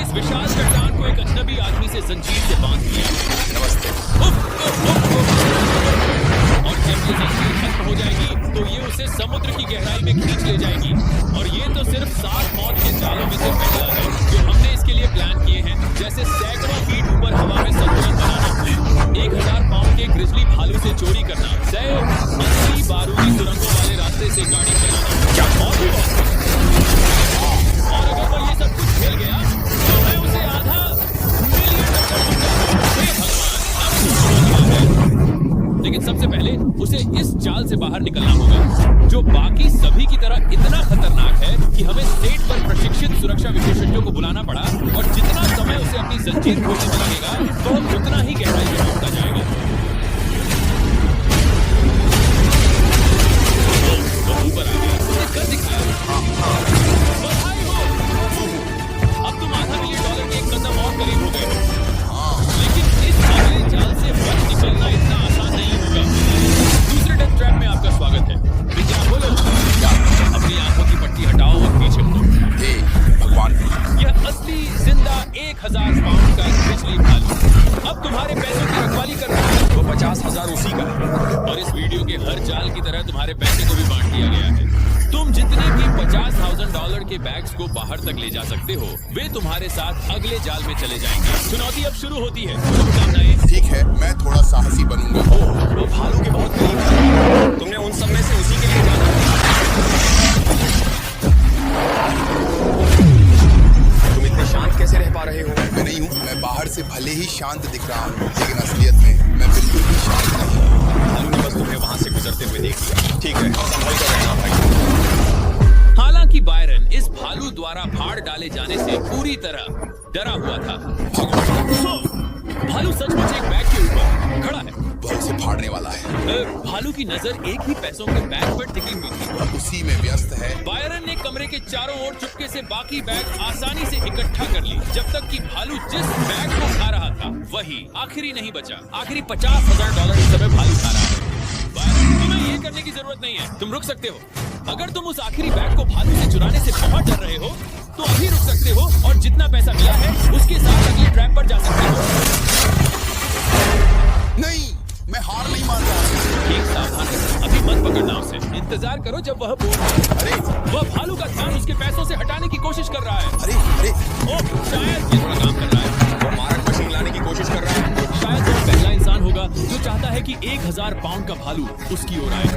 इस विशाल चट्टान को एक अजनबी आदमी से जंजीर से बांध दिया। नमस्ते। और जब ये जंजीर खत्म हो जाएगी तो ये उसे समुद्र की गहराई में खींच ले जाएगी। और ये तो सिर्फ 7 मौत के जालों में से पहला है जो हमने इसके लिए प्लान किए हैं, जैसे सैकड़ों फीट ऊपर हवा में संतुलन बनाना, 1000 पाउंड के ग्रिजली भालू से चोरी करना, 80 बारूदी सुरंगों वाले रास्ते से गाड़ी चलाना, क्या और भी बहुत। और अगर वो ये सब कुछ खेल गया तो मैं उसे आधा मिलियन डॉलर दूंगा। हे भगवान, अब लेकिन सबसे पहले उसे इस जाल से बाहर निकलना होगा जो बाकी सभी की तरह इतना खतरनाक है कि हमें स्टेट पर प्रशिक्षित सुरक्षा विशेषज्ञों को बुलाना पड़ा। और जितना समय उसे अपनी जंजीर खोलने में लगेगा तो उतना ही गहराई में डूबता जाएगा। वो ऊपर आ गया, उसे कर दिखाया। बधाई हो, अब तुम $500 मिलियन के एक कदम और करीब हो गए हो। लेकिन इस अगले जाल से बच निकलना इतना आसान नहीं होगा। दूसरे डेथ ट्रैप में आपका स्वागत है। विज्ञान बोलो, अपनी आंखों की पट्टी हटाओ और पीछे मुड़ो। हे भगवान, यह असली जिंदा 1000 पाउंड का बिजली भालू अब तुम्हारे पैसों की रखवाली कर रहा है। वो 50,000 उसी का है। और इस वीडियो के हर जाल की तरह तुम्हारे पैसे को भी बांट दिया गया है। तुम जितने भी $50,000 के बैग्स को बाहर तक ले जा सकते हो वे तुम्हारे साथ अगले जाल में चले जाएंगे। चुनौती अब शुरू होती है। शुभकामनाएं। ठीक है, मैं थोड़ा साहसी बनूंगा। वो भालू के बहुत करीब था। तुमने उन सब में से उसी के लिए जाना। तुम इतने शांत कैसे रह पा रहे हो? मैं नहीं हूँ, मैं बाहर से भले ही शांत दिख रहा हूँ लेकिन असलियत में मैं बिल्कुल भी शांत नहीं हूँ। भालू ने बस तुम्हें वहां से गुजरते हुए देख लिया। ठीक है, संभल कर रहना भाई। हालांकि बायरन इस भालू द्वारा फाड़ डाले जाने से पूरी तरह डरा हुआ था। भालू सचमुच एक बैग के ऊपर खड़ा है। वह उसे फाड़ने वाला है। भालू की नजर एक ही पैसों के बैग पर टिकी हुई थी। वह उसी में व्यस्त है। बायरन ने कमरे के चारों ओर चुपके से बाकी बैग आसानी से इकट्ठा कर ली जब तक कि भालू जिस बैग को खा रहा था वही आखिरी नहीं बचा। आखिरी $50,000 इस समय भालू खा रहा है। बायरन, तुम्हें ये करने की जरूरत नहीं है, तुम रुक सकते हो। अगर तुम उस आखिरी बैग को भालू से चुराने से बहुत डर रहे हो तो अभी रुक सकते हो और जितना पैसा मिला है उसके साथ अगले ट्रैप पर जा सकते हो। नहीं, मैं हार नहीं मान रहा। ठीक सावधान रहना, अभी मत पकड़ना उसे। इंतजार करो जब वह बोल। अरे वह भालू का ध्यान उसके पैसों से हटाने की कोशिश कर रहा है। अरे अरे, ओह, शायद ये थोड़ा काम कर रहा है। वो मारक मशीन लाने की कोशिश कर रहा है। शायद वो पहला इंसान होगा जो चाहता है कि 1000 पाउंड का भालू उसकी ओर आए।